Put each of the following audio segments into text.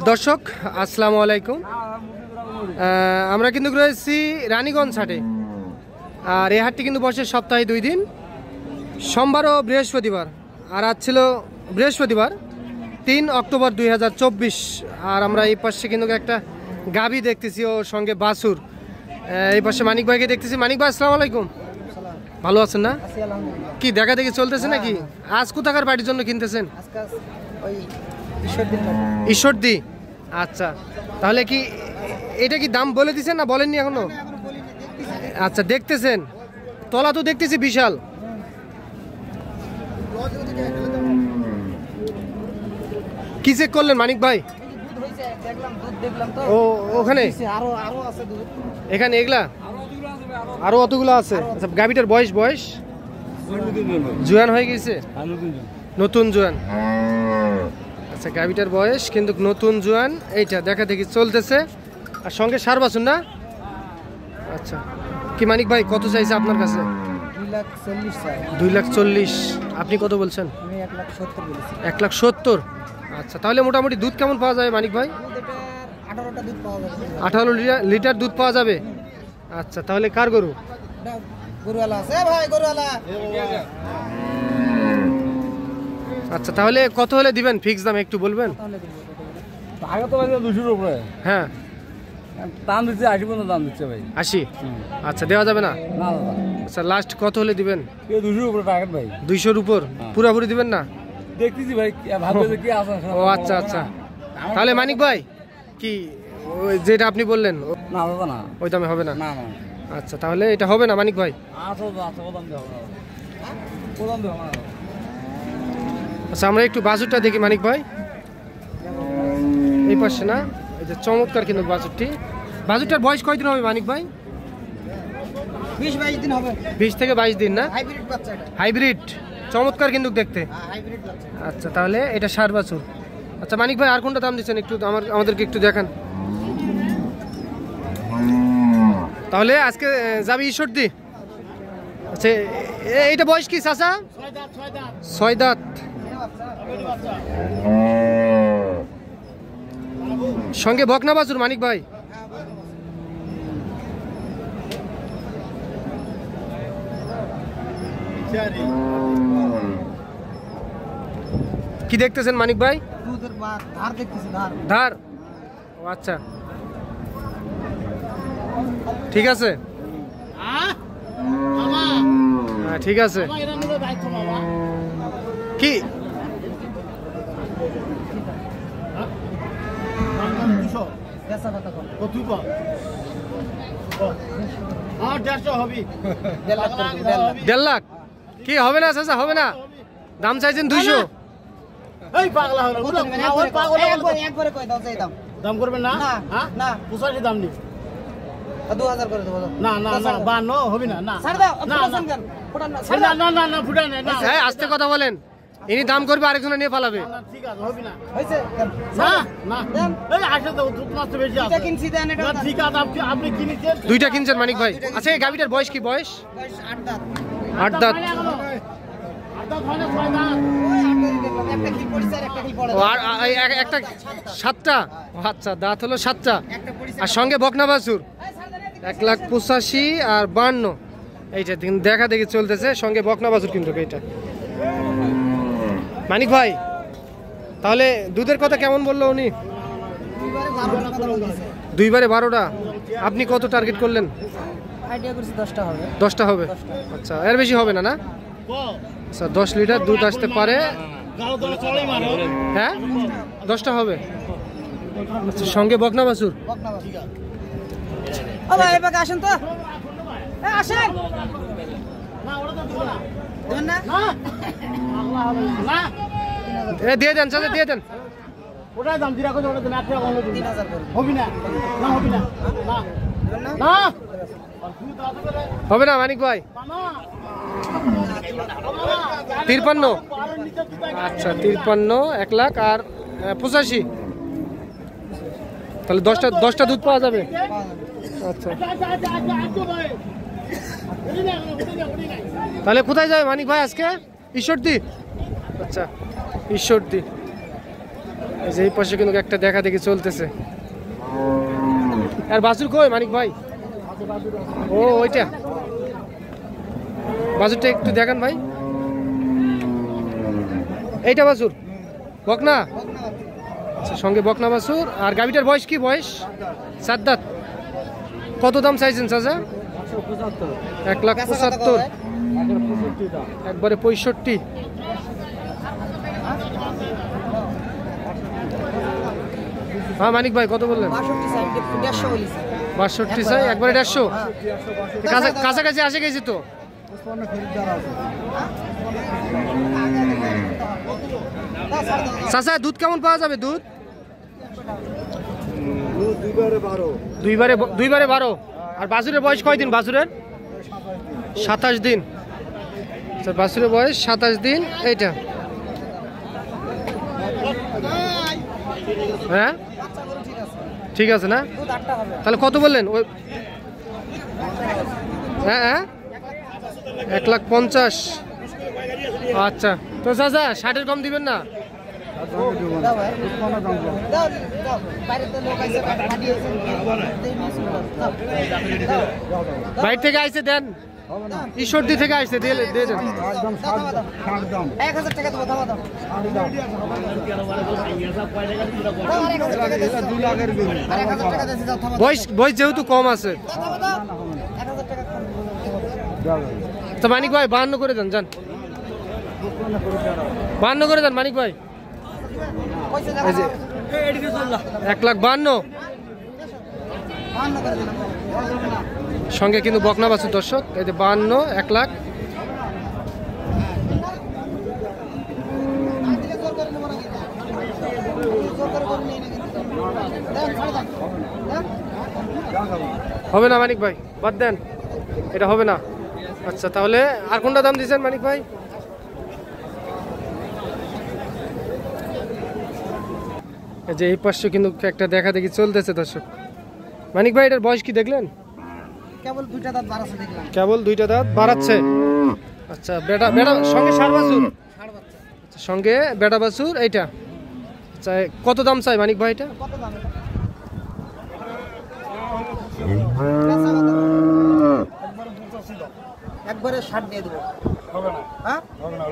দর্শক আসসালামু আলাইকুম। আমরা কিন্তু রয়েছি রানীগঞ্জ হাটে, আর এই হাটটি কিন্তু বসে সপ্তাহে 2 দিন, সোমবার ও বৃহস্পতিবার। আর আজ ছিল বৃহস্পতিবার 3 অক্টোবর 2024। আর আমরা এই পাশে কিন্তু একটা গাভী দেখতেছি ও সঙ্গে বাছুর। এই পাশে মানিক ভাইকে দেখতেছি। মানিক ভাই আসসালামু আলাইকুম, ভালো আছেন না? কি দেখা দেখি চলতেছে নাকি? আজ কোথাকার বাড়ির জন্য কিনতেছেন? ঈশ্বরদী। আচ্ছা, তাহলে কি এটা কি দাম বলে দিচ্ছেন না বলেননি এখনো? আচ্ছা, দেখতেছেন। তলা তো দেখতেছি বিশাল। কি চেক করলেন মানিক ভাই? ও ওখানে এখানে এগুলা আরো অতগুলো আছে। আচ্ছা, গাভীটার বয়স জোয়ান হয়ে গেছে, নতুন জোয়ান। আচ্ছা, গাভীটার বয়স কিন্তু নতুন জোয়ান। এইটা দেখা দেখি চলতেছে, আর সঙ্গে সার বাছুন না? আচ্ছা, কি মানিক ভাই কত চাইছে আপনার কাছে? 2,40,000। আপনি কত বলছেন? 1,70,000। আচ্ছা, তাহলে মোটামুটি দুধ কেমন পাওয়া যাবে মানিক ভাই? 18 লিটার দুধ পাওয়া যাবে। আচ্ছা, তাহলে কার গরু? আচ্ছা, তাহলে কত হলে দিবেন? ফিক্স দাম একটু বলবেন? হ্যাঁ, দাম দিচ্ছে 80 পর্যন্ত দাম দিচ্ছে ভাই। 80? আচ্ছা, দেওয়া যাবে না? আচ্ছা, লাস্ট কত হলে দিবেন? 200 উপরে টার্গেট ভাই। 200-র উপর? পুরাপুরি দিবেন না? দেখতেছি ভাই, ভাববে কি আছে। ও আচ্ছা আচ্ছা, তাহলে মানিক ভাই কি ওই যেটা আপনি বললেন না দাদা না, ওই দামে হবে না? না না। আচ্ছা, তাহলে এটা হবে না মানিক ভাই? আচ্ছা, আমরা একটু বাছুরটা দেখি মানিক ভাই। এই পাশে না, এই যে চমৎকার কিন্তু বাছুরটি। বাছুরটার বয়স কয়দিন হবে মানিক ভাই? 20-22 দিন হবে। 20 থেকে 22 দিন না? হাইব্রিড বাচ্চা এটা। হাইব্রিড, চমৎকার কিন্তু দেখতে। হাইব্রিড বাচ্চা। আচ্ছা, তাহলে এটা সার বাছুর। আচ্ছা মানিক ভাই, আর কোনটা দাম দিচ্ছেন একটু আমাদেরকে একটু দেখান। তাহলে আজকে যাবি ঈশ্বরদী। আচ্ছা, এইটা বয়স কি চাচা? 6 দাঁত। সঙ্গে বকনা বাছুর মানিক ভাই। কি দেখতেছেন মানিক ভাই? ধার। ও আচ্ছা, ঠিক আছে। হ্যাঁ, ঠিক আছে। কি দেড় লাখ? কি হবে না চাচা, হবে না? দাম চাইছেন 200? দাম করবেন না? না, 85 দাম নি। 2000 করে দেবো। না না না, 52 হবে না। না ছাড় দাও। না না না না, ফুটা না। এই আস্তে কথা বলেন, ইনি দাম করবে আরেকজনে নিয়ে পালাবে। না, ঠিক আছে, হবে না। হইছে? না না, এই আসে তো দুধ মাত্র বেশি আছে। এটা কিনছি দেন এটা। না, ঠিক আছে, আপনি কিনেছেন। দুইটা কিনছেন মানিক ভাই? আচ্ছা, এই গাভীটার বয়স কি? বয়স 8 দাঁত। 8 দাঁত। একটা 7টা। আচ্ছা, দাঁত হলো 7টা, আর সঙ্গে বকনা বাছুর। 1,85,000 আর 52। এইটা দেখা দেখি চলতেছে, সঙ্গে বকনা বাছুর কিন্তু এইটা। মানিক ভাই, তাহলে দুধের কথা কেমন বললো উনি? 2বারে 12টা। আপনি কত টার্গেট করলেন? আইডিয়া করছি 10টা হবে। 10টা হবে? আচ্ছা, এর বেশি হবে না? না, আচ্ছা, 10 লিটার দুধ আসতে পারে। হ্যাঁ, 10টা হবে। আচ্ছা, সঙ্গে বকনা বাছুর। আসেন তো, আসেন। দিয়ে দেন চাচা, দিয়ে দেন। ওটাই দাম দিরা কত? ওটা 3000 করে। হবে না, না হবে না। না হবে না মানিক ভাই? 53। আচ্ছা, 53, 1 লাখ আর 85। তাহলে 10টা দুধ পাওয়া যাবে। আচ্ছা, তাহলে কোথায় যাবে মানিক ভাই আজকে? ঈশ্বরদী। আচ্ছা, ঈশ্বরদী। এই যে এই পাশে কিন্তু একটা দেখা দেখি চলতেছে। আর বাছুর কই মানিক ভাই? ও ওইটা বাছুরটা একটু দেখান ভাই। এইটা বাছুর বকনা, আচ্ছা সঙ্গে বকনা বাছুর। আর গাভীটার বয়স কি? বয়স 7 দাঁত। কত দাম চাইছেন চাচা? 1,75,000, একবারে 65। হ্যাঁ মানিক ভাই কত বললেন? 62 চাই, একবারে 150। কাছাকাছি আসে গেছি তো। চাচা দুধ কেমন পাওয়া যাবে? দুধ দুইবারে 12। আর বাছুরের বয়স কয়দিন? বাছুরের 27 দিন। বাছুরের বয়স 27 দিন। এইটা হ্যাঁ ঠিক আছে না? তাহলে কত বললেন? ওই হ্যাঁ হ্যাঁ 1,50,000। আচ্ছা তো চাচা 60-এর কম দিবেন না? বাইরে থেকে আইসে দেন, ঈশ্বরদী থেকে আইসে দিয়ে দেন। 1000 টাকা দেবো। বয়স যেহেতু কম আছে তো মানিক ভাই 52 করে দেন। যান 52 করে দেন মানিক ভাই। 1,52,000 সঙ্গে কিন্তু বকনা বাছুর দর্শক। এই যে 52, 1,00,000। হবে না মানিক ভাই, বাদ দেন, এটা হবে না। আচ্ছা তাহলে আর কোনটা দাম দিয়েছেন মানিক ভাই? এই যে এই পাশে কিন্তু একটা দেখা দেখি চলতেছে দর্শক। মানিক ভাই এটার বয়স কি দেখলেন? কেবল 2টা দাঁত বাড়াচ্ছে দেখলাম। কেবল 2টা দাঁত বাড়াচ্ছে। আচ্ছা বেটা সঙ্গে ষাঁড় বাছুর, সঙ্গে বেটা বাছুর। এইটা আচ্ছা কত দাম চাই মানিক ভাই? এটা কত দাম? একবারে 60 দিয়ে দেবো। হবে না? হ্যাঁ হবে না।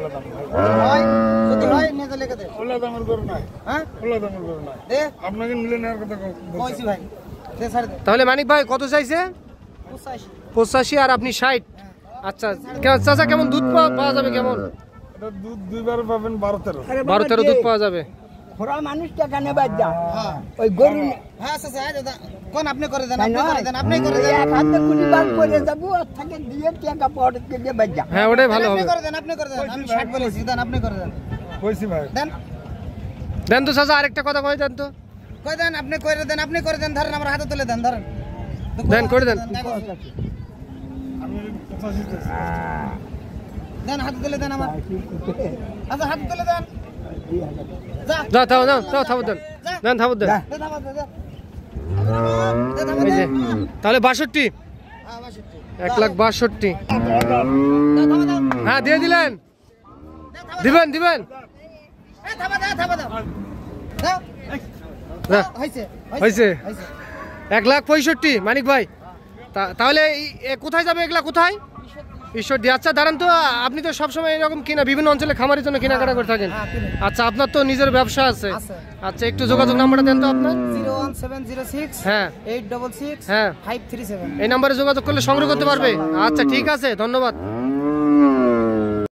হয় যদি হয় নিয়ে চলে গেতে। ওলা দামের গরু নাই। হ্যাঁ ওলা দামের গরু নাই। দে আপনাকে নিলে নেওয়ার কথা কইছি ভাই। দে ছাড় দে। তাহলে মানিক ভাই কত চাইছে? 85 আর আপনি 60। আচ্ছা চাচা কেমন দুধ পাওয়া যাবে? কেমন এটা দুধ দুইবার পাবেন 12-13 দুধ পাওয়া যাবে। ঘোড়া মানুষ টাকা নেবার যা ওই গরু। হ্যাঁ চাচা দাদা কোন আপনি করে দেন, আপনি করে দেন, আপনি করে দেন। এক হাতে কুড়িবার করে যাবো আর থাকে দিয়ে টাকা পড়তে দিয়ে বাজা। হ্যাঁ ওটাই ভালো হবে। আপনি করে দেন, আপনি করে দেন। আমি 60 বলেছি, দেন আপনি করে দেন। কইছি ভাই দেন। দেন তো চাচা আরেকটা কথা কই দেন তো। কই দেন, আপনি করে দেন, আপনি করে দেন। ধরেন আমার হাতে তুলে দেন, ধরেন দেন করে দেন। আমি 85 দেন, হাতে তুলে দেন আমার। আচ্ছা হাতে তুলে দেন। যা থাও থাও দেন দেন থাও দেন। এই যে তাহলে 62। 1,62,000। হ্যাঁ দিয়ে দিলেন। দিবেন হয়েছে 1,65,000 মানিক ভাই। তাহলে কোথায় যাবে এগুলা? কোথায়? ঈশ্বরদী। আচ্ছা দাঁড়ান তো, আপনি তো সবসময় এরকম কিনা বিভিন্ন অঞ্চলে খামারের জন্য কেনাকাটা করে থাকেন। আচ্ছা আপনার তো নিজের ব্যবসা আছে। আচ্ছা একটু যোগাযোগ নাম্বারটা দেন তো আপনার। 01706 হ্যাঁ 866 হ্যাঁ 537। এই নাম্বারে যোগাযোগ করলে সংগ্রহ করতে পারবে। আচ্ছা ঠিক আছে, ধন্যবাদ।